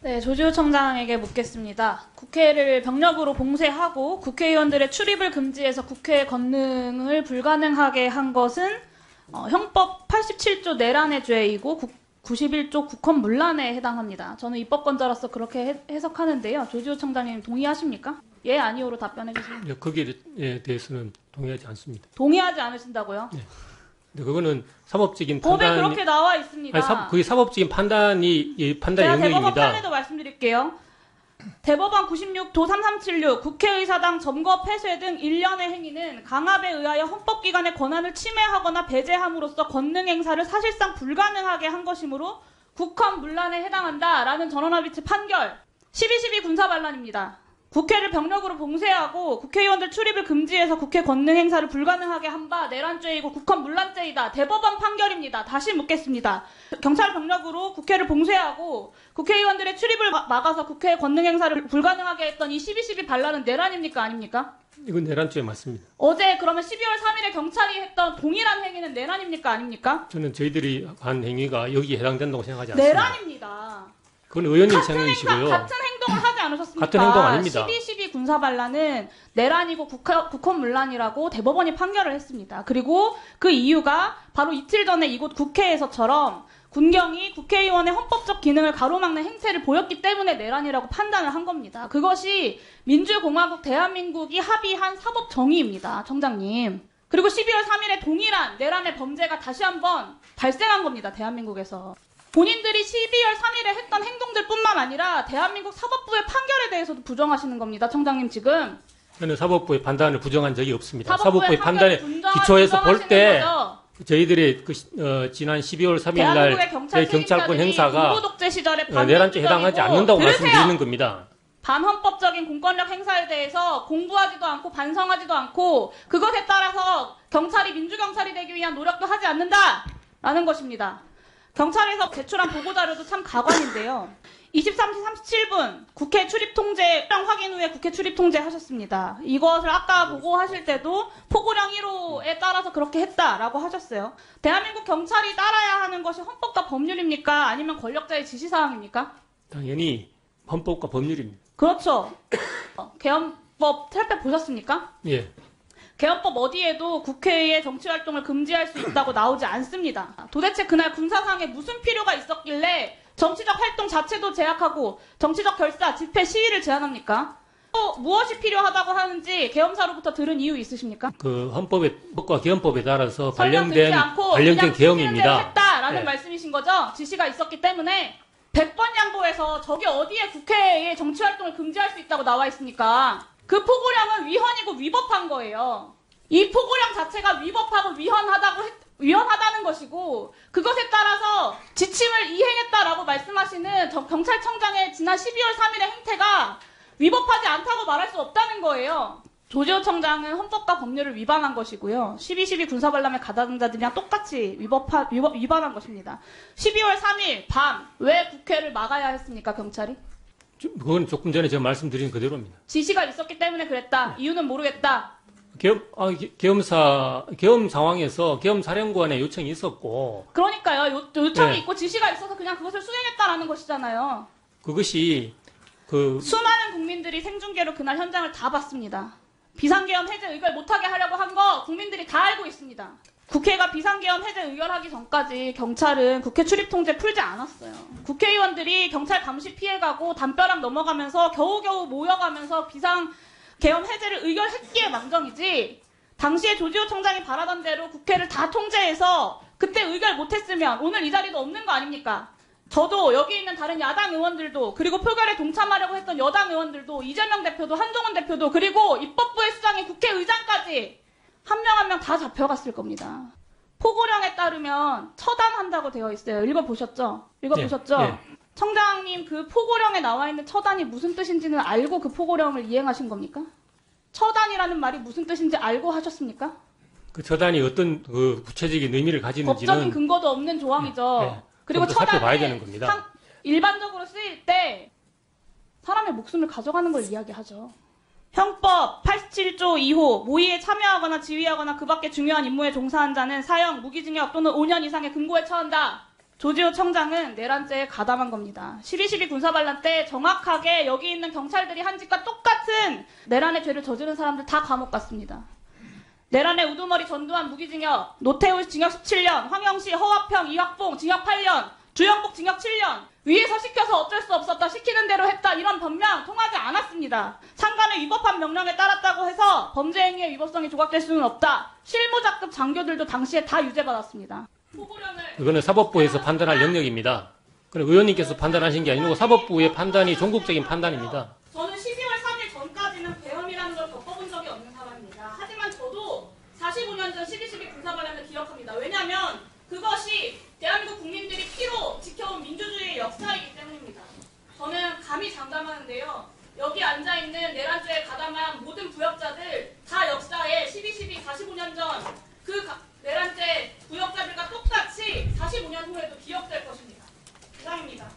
네, 조지호 청장에게 묻겠습니다. 국회를 병력으로 봉쇄하고 국회의원들의 출입을 금지해서 국회 건능을 불가능하게 한 것은 형법 87조 내란의 죄이고 91조 국헌문란에 해당합니다. 저는 입법권자로서 그렇게 해석하는데요. 조지호 청장님 동의하십니까? 예, 아니오로 답변해 주세요. 네, 거기에 대해서는 동의하지 않습니다. 동의하지 않으신다고요? 네. 근데 그거는 사법적인 법에 판단이 그렇게 나와 있습니다. 아니, 그게 사법적인 판단의 제가 대법원 영역입니다. 판례도 말씀드릴게요. 대법원 96도 3376 국회의사당 점거 폐쇄 등 일련의 행위는 강압에 의하여 헌법기관의 권한을 침해하거나 배제함으로써 권능 행사를 사실상 불가능하게 한 것이므로 국헌문란에 해당한다라는 전원합의체 판결 12.12 군사반란입니다. 국회를 병력으로 봉쇄하고 국회의원들 출입을 금지해서 국회 권능 행사를 불가능하게 한 바 내란죄이고 국헌문란죄이다. 대법원 판결입니다. 다시 묻겠습니다. 경찰 병력으로 국회를 봉쇄하고 국회의원들의 출입을 막아서 국회 권능 행사를 불가능하게 했던 이 12.12 반란은 내란입니까? 아닙니까? 이건 내란죄 맞습니다. 어제 그러면 12월 3일에 경찰이 했던 동일한 행위는 내란입니까? 아닙니까? 저는 저희들이 한 행위가 여기에 해당된다고 생각하지 않습니다. 내란입니다. 그건 의원님 생각이시고요. 같은 행동을 하지 않으셨습니까? 같은 행동 아닙니다. 12.12 군사반란은 내란이고 국헌문란이라고 대법원이 판결을 했습니다. 그리고 그 이유가 바로 이틀 전에 이곳 국회에서처럼 군경이 국회의원의 헌법적 기능을 가로막는 행태를 보였기 때문에 내란이라고 판단을 한 겁니다. 그것이 민주공화국 대한민국이 합의한 사법정의입니다. 청장님. 그리고 12월 3일에 동일한 내란의 범죄가 다시 한번 발생한 겁니다. 대한민국에서. 본인들이 12월 3일에 했던 행동들뿐만 아니라 대한민국 사법부의 판결에 대해서도 부정하시는 겁니다. 청장님 지금. 저는 사법부의 판단을 부정한 적이 없습니다. 사법부의 판단에 기초해서 볼 때 저희들이 지난 12월 3일 날 경찰권 행사가 내란죄에 해당하지 않는다고 말씀드리는 겁니다. 반헌법적인 공권력 행사에 대해서 공부하지도 않고 반성하지도 않고 그것에 따라서 경찰이 민주경찰이 되기 위한 노력도 하지 않는다라는 것입니다. 경찰에서 제출한 보고자료도 참 가관인데요. 23시 37분 국회 출입 통제 확인 후에 국회 출입 통제 하셨습니다. 이것을 아까 보고하실 때도 포고령 1호에 따라서 그렇게 했다라고 하셨어요. 대한민국 경찰이 따라야 하는 것이 헌법과 법률입니까? 아니면 권력자의 지시사항입니까? 당연히 헌법과 법률입니다. 그렇죠. 개헌법 살펴보셨습니까? 예. 개헌법 어디에도 국회의 정치활동을 금지할 수 있다고 나오지 않습니다. 도대체 그날 군사상에 무슨 필요가 있었길래 정치적 활동 자체도 제약하고 정치적 결사, 집회, 시위를 제한합니까? 또 무엇이 필요하다고 하는지 계엄사로부터 들은 이유 있으십니까? 그 헌법과 개헌법에 따라서 설명듣지 발령된 개엄입니다. 했다라는 네. 말씀이신 거죠? 지시가 있었기 때문에 100번 양보해서 저게 어디에 국회의 정치활동을 금지할 수 있다고 나와 있습니까? 그 포고령은 위헌이고 위법한 거예요. 이 포고령 자체가 위법하고 위헌하다는 것이고 그것에 따라서 지침을 이행했다라고 말씀하시는 경찰청장의 지난 12월 3일의 행태가 위법하지 않다고 말할 수 없다는 거예요. 조지호 청장은 헌법과 법률을 위반한 것이고요. 12.12 군사반란의 가담자들이랑 똑같이 위반한 것입니다. 12월 3일 밤 왜 국회를 막아야 했습니까, 경찰이? 그건 조금 전에 제가 말씀드린 그대로입니다. 지시가 있었기 때문에 그랬다. 이유는 모르겠다. 계엄 상황에서 계엄사령관의 요청이 있었고. 그러니까요. 요청이 네. 있고 지시가 있어서 그냥 그것을 수행했다라는 것이잖아요. 그것이 수많은 국민들이 생중계로 그날 현장을 다 봤습니다. 비상계엄 해제 의결 못하게 하려고 한 거 국민들이 다 알고 있습니다. 국회가 비상계엄 해제 의결하기 전까지 경찰은 국회 출입 통제 풀지 않았어요. 국회의원들이 경찰 감시 피해가고 담벼락 넘어가면서 겨우겨우 모여가면서 비상계엄 해제를 의결했기에 망정이지 당시에 조지호 청장이 바라던 대로 국회를 다 통제해서 그때 의결 못했으면 오늘 이 자리도 없는 거 아닙니까? 저도 여기 있는 다른 야당 의원들도 그리고 표결에 동참하려고 했던 여당 의원들도 이재명 대표도 한동훈 대표도 그리고 입법부의 수장인 국회의장까지 한 명 한 명 다 잡혀갔을 겁니다. 포고령에 따르면 처단한다고 되어 있어요. 읽어보셨죠? 읽어보셨죠? 예, 예. 청장님 그 포고령에 나와 있는 처단이 무슨 뜻인지는 알고 그 포고령을 이행하신 겁니까? 처단이라는 말이 무슨 뜻인지 알고 하셨습니까? 그 처단이 어떤 그 구체적인 의미를 가지는지는 법적인 근거도 없는 조항이죠. 예. 그리고 살펴봐야 되는 겁니다. 일반적으로 쓰일 때 사람의 목숨을 가져가는 걸 이야기하죠. 형법 87조 2호 모의에 참여하거나 지휘하거나 그 밖의 중요한 임무에 종사한 자는 사형, 무기징역 또는 5년 이상의 금고에 처한다. 조지호 청장은 내란죄에 가담한 겁니다. 12.12 군사반란 때 정확하게 여기 있는 경찰들이 한 짓과 똑같은 내란의 죄를 저지른 사람들 다 감옥 갔습니다. 내란의 우두머리 전두환 무기징역, 노태우 징역 17년, 황영시, 허화평, 이학봉 징역 8년, 주영복 징역 7년, 위에서 시켜서 어쩔 수 없었다, 시키는 대로 했다, 이런 변명 통하지 않았습니다. 상관의 위법한 명령에 따랐다고 해서 범죄 행위의 위법성이 조각될 수는 없다. 실무자급 장교들도 당시에 다 유죄받았습니다. 이거는 사법부에서 판단할 영역입니다. 그럼 의원님께서 판단하신 게 아니고 사법부의 판단이 종국적인 판단입니다. 저는 12월 3일 전까지는 배험이라는 걸 겪어본 적이 없는 사람입니다. 하지만 저도 45년 전 12.12 군사반란을 기억합니다. 왜냐하면 그것이 대한민국 국민들이 피로 지켜온 민주주의의 역사이기 때문입니다. 저는 감히 장담하는데요. 여기 앉아있는 내란죄에 가담한 모든 부역자들 다 역사에 12.12 45년 전 그 내란죄 부역자들과 똑같이 45년 후에도 기억될 것입니다. 이상입니다.